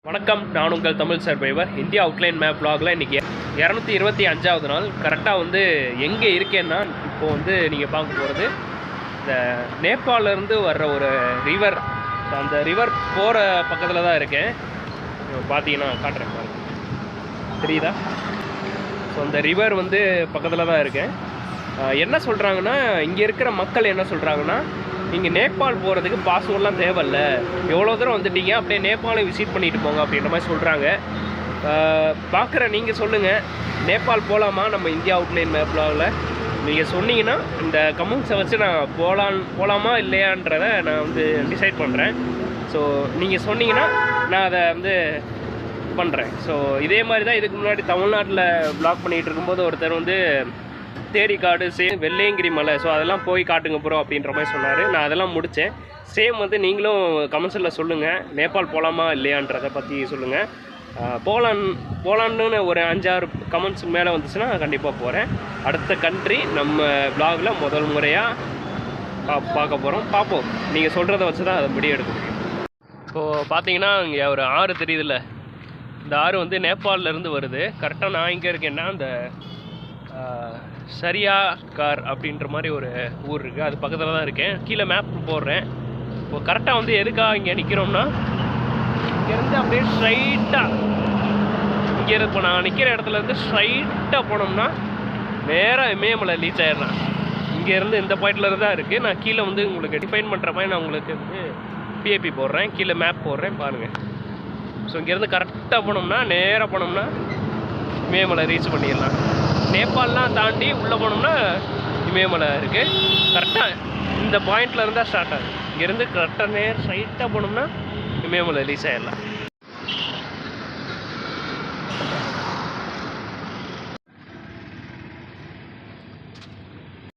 வணக்கம், நான் உங்கள் தமிழ் சர்வைவர். இந்தியா அவுட்லைன் மேப் vlogல இன்றைக்கி 225வது நாள். கரெக்டாக வந்து எங்கே இருக்கேன்னா, இப்போது வந்து நீங்கள் பார்க்க போகிறது இந்த நேபாளிலேருந்து வர்ற ஒரு ரிவர். ஸோ அந்த ரிவர் போகிற பக்கத்தில் தான் இருக்கேன். பார்த்தீங்கன்னா காட்டுறேன் பாருங்க, தெரியுதா? ஸோ அந்த ரிவர் வந்து பக்கத்தில் தான் இருக்கேன். என்ன சொல்கிறாங்கன்னா, இங்கே இருக்கிற மக்கள் என்ன சொல்கிறாங்கன்னா, நீங்கள் நேபாள் போகிறதுக்கு பாஸ்போர்ட்லாம் தேவையில்ல, எவ்வளோ தூரம் வந்துட்டீங்க, அப்படியே நேபாளை விசிட் பண்ணிட்டு போங்க அப்படின்ற மாதிரி சொல்கிறாங்க. பார்க்குற நீங்கள் சொல்லுங்கள், நேபாள் போகலாமா நம்ம இந்தியா அவுட்லைன் மேப் vlogல? நீங்கள் சொன்னீங்கன்னா இந்த கமெண்ட்ஸை வச்சு நான் போகலாமா இல்லையான்றதை நான் வந்து டிசைட் பண்ணுறேன். ஸோ நீங்கள் சொன்னீங்கன்னா நான் அதை வந்து பண்ணுறேன். ஸோ இதே மாதிரி தான் இதுக்கு முன்னாடி தமிழ்நாட்டில் vlog பண்ணிகிட்டு இருக்கும்போது ஒருத்தர் வந்து தேரிக்காடு, வெள்ளையங்கிரி மலை, ஸோ அதெல்லாம் போய் காட்டுங்க ப்ரோ அப்படின்ற மாதிரி சொன்னார். நான் அதெல்லாம் முடித்தேன். சேம் வந்து நீங்களும் கமெண்ட்ஸில் சொல்லுங்கள், நேபாள் போகலாமா இல்லையான்றதை பற்றி சொல்லுங்கள். போகலான்னு ஒரு 5-6 கமெண்ட்ஸ் மேலே வந்துச்சுன்னா கண்டிப்பாக போகிறேன். அடுத்த கண்ட்ரி நம்ம vlogல முதல் முறையாக பார்க்க போகிறோம். பார்ப்போம், நீங்கள் சொல்கிறத வச்சு தான் அதை முடிவு எடுக்க முடியும். இப்போது பார்த்தீங்கன்னா இங்கே ஒரு ஆறு தெரியுதுல்ல, இந்த ஆறு வந்து நேபாளிலேருந்து வருது. கரெக்டாக நான் இங்கே இருக்கேன்னா அந்த சரியா கார் அப்படின்ற மாதிரி ஒரு ஊர் இருக்குது, அது பக்கத்தில் தான் இருக்கேன். கீழே மேப் போடுறேன். இப்போ கரெக்டாக வந்து எதுக்காக இங்கே நிற்கிறோம்னா, இங்கேருந்து அப்படியே ஸ்ட்ரைட்டாக இப்போ நான் நிற்கிற இடத்துலேருந்து ஸ்ட்ரைட்டாக போனோம்னா நேராக இமயமலை ரீச் ஆயிடலாம். இங்கேருந்து இந்த பாயிண்ட்லேருந்து தான் இருக்குது. நான் கீழே வந்து உங்களுக்கு டிஃபைன் பண்ணுற மாதிரி நான் உங்களுக்கு வந்து பிஏபி போடுறேன், கீழே மேப் போடுறேன் பாருங்கள். ஸோ இங்கேருந்து கரெக்டாக போனோம்னா, நேராக போனோம்னா இமயமலை ரீச் பண்ணிடலாம். நேபாளெலாம் தாண்டி உள்ளே போனோம்னா இமயமலை இருக்குது. கரெக்டாக இந்த பாயிண்டில் இருந்தால் ஸ்டார்ட் ஆகுது. இங்கேருந்து கரெக்டாக ஸ்ட்ரைட்டாக போனோம்னா இமயமலை ரீச் ஆகிடலாம்.